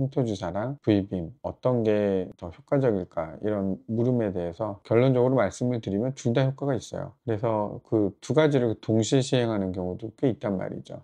흉터주사랑 V빔 어떤 게 더 효과적일까, 이런 물음에 대해서 결론적으로 말씀을 드리면 둘 다 효과가 있어요. 그래서 그 두 가지를 동시에 시행하는 경우도 꽤 있단 말이죠.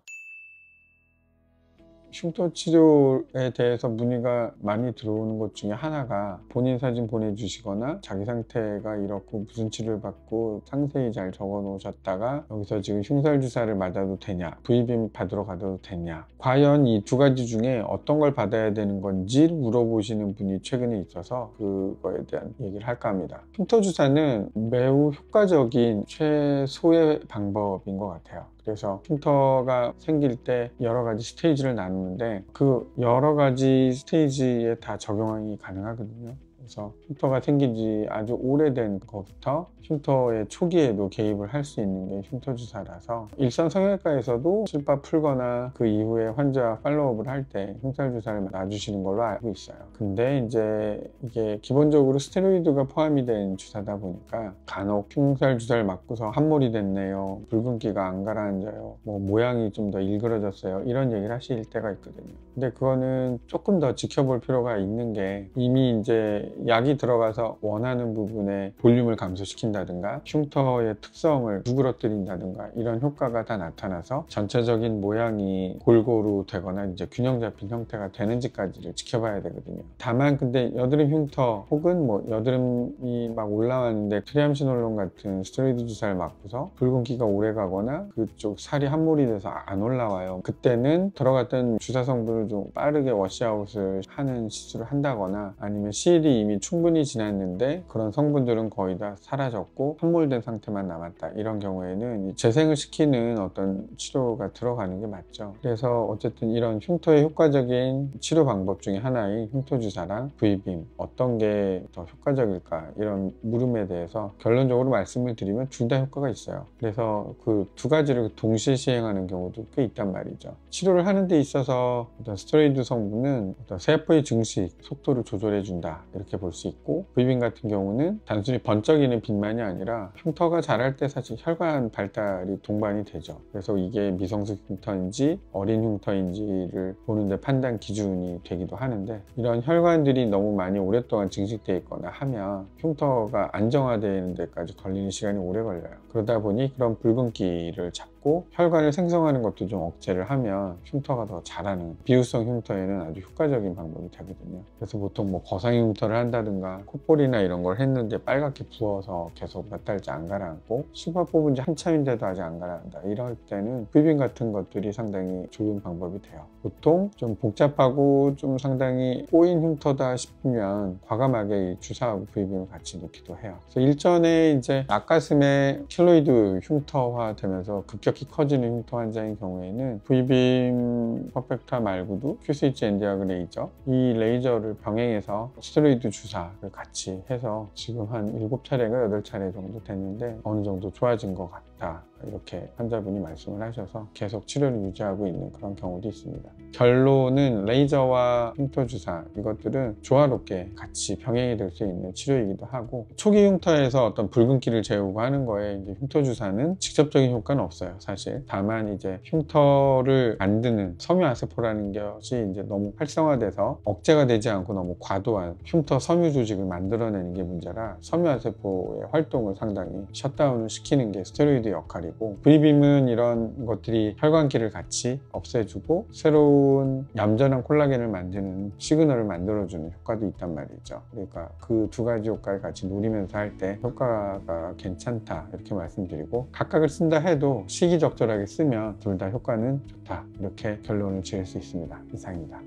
흉터 치료에 대해서 문의가 많이 들어오는 것 중에 하나가 본인 사진 보내주시거나 자기 상태가 이렇고 무슨 치료를 받고 상세히 잘 적어 놓으셨다가 여기서 지금 흉살 주사를 맞아도 되냐, V빔 받으러 가도 되냐, 과연 이 두 가지 중에 어떤 걸 받아야 되는 건지 물어보시는 분이 최근에 있어서 그거에 대한 얘기를 할까 합니다. 흉터 주사는 매우 효과적인 최소의 방법인 것 같아요. 그래서 흉터가 생길 때 여러 가지 스테이지를 나누는데 그 여러 가지 스테이지에 다 적용이 가능하거든요. 그래서 흉터가 생긴 지 아주 오래된 것부터 흉터의 초기에도 개입을 할 수 있는 게 흉터 주사라서 일선 성형외과에서도 실밥 풀거나 그 이후에 환자 팔로우업을 할 때 흉살 주사를 놔주시는 걸로 알고 있어요. 근데 이제 이게 기본적으로 스테로이드가 포함이 된 주사다 보니까 간혹 흉살 주사를 맞고서 함몰이 됐네요, 붉은기가 안 가라앉아요, 뭐 모양이 좀 더 일그러졌어요, 이런 얘기를 하실 때가 있거든요. 근데 그거는 조금 더 지켜볼 필요가 있는 게 이미 이제 약이 들어가서 원하는 부분에 볼륨을 감소시킨다든가 흉터의 특성을 누그러뜨린다든가 이런 효과가 다 나타나서 전체적인 모양이 골고루 되거나 이제 균형 잡힌 형태가 되는지까지를 지켜봐야 되거든요. 다만 근데 여드름 흉터 혹은 뭐 여드름이 막 올라왔는데 트리암시놀론 같은 스테로이드 주사를 맞고서 붉은기가 오래 가거나 그쪽 살이 함몰이 돼서 안 올라와요. 그때는 들어갔던 주사 성분을 좀 빠르게 워시아웃을 하는 시술을 한다거나 아니면 시일이 이미 충분히 지났는데 그런 성분들은 거의 다 사라졌고 함몰된 상태만 남았다, 이런 경우에는 재생을 시키는 어떤 치료가 들어가는 게 맞죠. 그래서 어쨌든 이런 흉터에 효과적인 치료 방법 중에 하나인 흉터 주사랑 V빔 어떤 게 더 효과적일까, 이런 물음에 대해서 결론적으로 말씀을 드리면 둘 다 효과가 있어요. 그래서 그 두 가지를 동시에 시행하는 경우도 꽤 있단 말이죠. 치료를 하는 데 있어서 어떤 스테로이드 성분은 어떤 세포의 증식 속도를 조절해 준다, 이렇게 볼 수 있고, V빔 같은 경우는 단순히 번쩍이는 빛만이 아니라 흉터가 자랄 때 사실 혈관 발달이 동반이 되죠. 그래서 이게 미성숙 흉터인지 어린 흉터인지를 보는데 판단 기준이 되기도 하는데, 이런 혈관들이 너무 많이 오랫동안 증식되어 있거나 하면 흉터가 안정화되는 데까지 걸리는 시간이 오래 걸려요. 그러다 보니 그런 붉은기를 잡고 혈관을 생성하는 것도 좀 억제를 하면 흉터가 더 자라는, 비유성 흉터에는 아주 효과적인 방법이 되거든요. 그래서 보통 뭐 거상이 흉터를 한다든가 콧볼이나 이런 걸 했는데 빨갛게 부어서 계속 몇 달째 안 가라앉고 수박 뽑은 지 한참인데도 아직 안 가라앉는다, 이럴 때는 V빔 같은 것들이 상당히 좋은 방법이 돼요. 보통 좀 복잡하고 좀 상당히 꼬인 흉터다 싶으면 과감하게 이 주사하고 V빔을 같이 놓기도 해요. 그래서 일전에 이제 앞가슴에 킬로이드 흉터화 되면서 급격히 커지는 흉터 환자인 경우에는 V빔 퍼펙타 말고도 QCH 엔디아그 레이저, 이 레이저를 병행해서 스테로이드 주사를 같이 해서 지금 한 7차례가 8차례 정도 됐는데 어느 정도 좋아진 것 같다, 이렇게 환자분이 말씀을 하셔서 계속 치료를 유지하고 있는 그런 경우도 있습니다. 결론은 레이저와 흉터 주사, 이것들은 조화롭게 같이 병행이 될 수 있는 치료이기도 하고, 초기 흉터에서 어떤 붉은기를 재우고 하는 거에 이제 흉터 주사는 직접적인 효과는 없어요, 사실. 다만 이제 흉터를 만드는 섬유아세포라는 것이 이제 너무 활성화돼서 억제가 되지 않고 너무 과도한 흉터 섬유 조직을 만들어내는 게 문제라 섬유아세포의 활동을 상당히 셧다운을 시키는 게 스테로이드 역할이고, V빔은 이런 것들이 혈관기를 같이 없애주고 새로운 얌전한 콜라겐을 만드는 시그널을 만들어주는 효과도 있단 말이죠. 그러니까 그 두 가지 효과를 같이 누리면서 할 때 효과가 괜찮다, 이렇게 말씀드리고, 각각을 쓴다 해도 시기적절하게 쓰면 둘 다 효과는 좋다, 이렇게 결론을 지을 수 있습니다. 이상입니다.